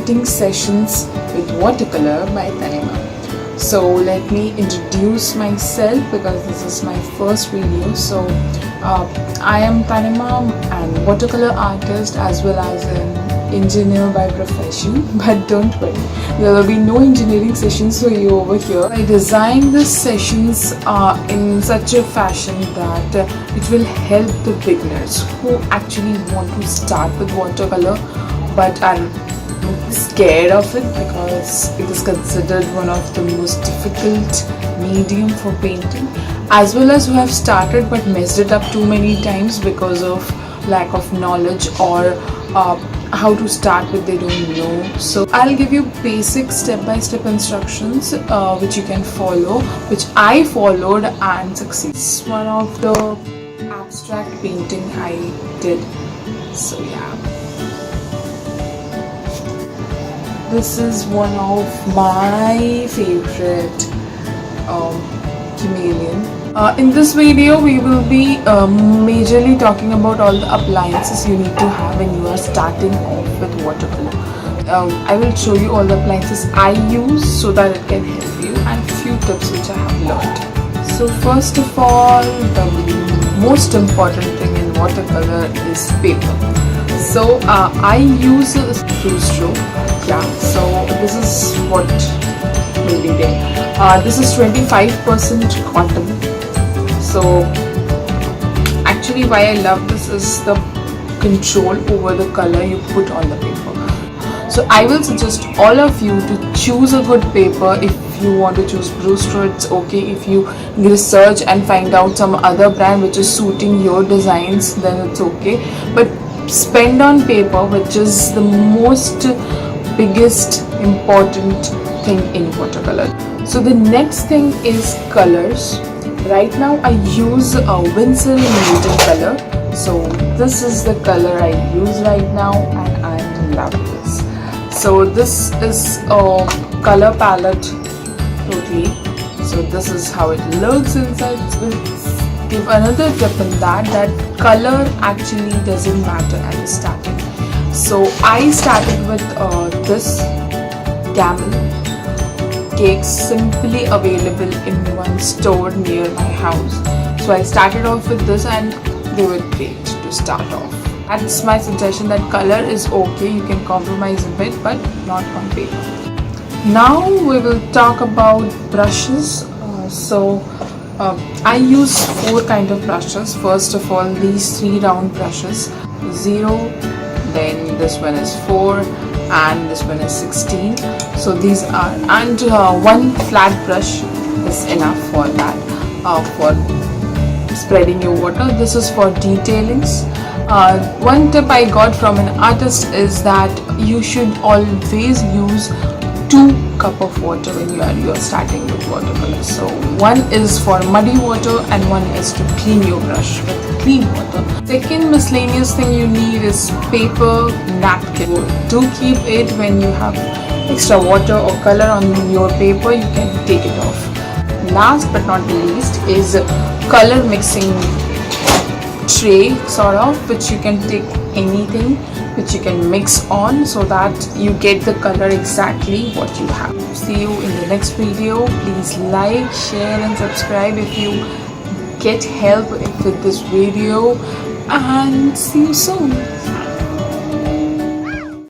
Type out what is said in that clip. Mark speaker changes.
Speaker 1: painting sessions with watercolor by Tanima. So let me introduce myself because this is my first video. So I am Tanima, and watercolor artist as well as an engineer by profession. But don't worry, there will be no engineering sessions for you over here. I designed these sessions in such a fashion that it will help the beginners who actually want to start with watercolor but are scared of it because it is considered one of the most difficult medium for painting, as well as who have started but messed it up too many times because of lack of knowledge or how to start but they don't know. So I'll give you basic step-by-step instructions which you can follow, which I followed and succeeded. It's one of the abstract painting I did. So yeah, this is one of my favorite chameleon. In this video we will be majorly talking about all the appliances you need to have when you are starting off with watercolor. I will show you all the appliances I use so that it can help you, and few tips which I have learned. So first of all, the most important thing in watercolor is paper. So I use a blue stroke. Yeah, so this is what will be there. This is 25% cotton. So actually why I love this is the control over the color you put on the paper. So I will suggest all of you to choose a good paper. If you want to choose Brewster, it's okay. If you research and find out some other brand which is suiting your designs, then it's okay. But spend on paper, which is the most biggest important thing in watercolor. So the next thing is colors. Right now I use a Winsor muted color. So this is the color I use right now and I love this. So this is a color palette totally. So this is how it looks inside. We'll give another tip in that color actually doesn't matter at the starting. So I started with this Camel cakes, simply available in one store near my house. So I started off with this and they were great to start off. That's my suggestion, that color is okay, you can compromise a bit but not on paper. Now we will talk about brushes. I use 4 kind of brushes. First of all, these 3 round brushes, 0, then this one is 4 and this one is 16. So these are, and one flat brush is enough for that, for spreading your water. This is for detailings. One tip I got from an artist is that you should always use 2 cups of water when you are starting with watercolor. So one is for muddy water and one is to clean your brush with clean water. Second miscellaneous thing you need is paper, napkin. Do keep it when you have extra water or color on your paper, you can take it off. Last but not the least is color mixing tray sort of, which you can take anything which you can mix on so that you get the color exactly what you have. See you in the next video. Please like, share and subscribe if you get help with this video, and see you soon.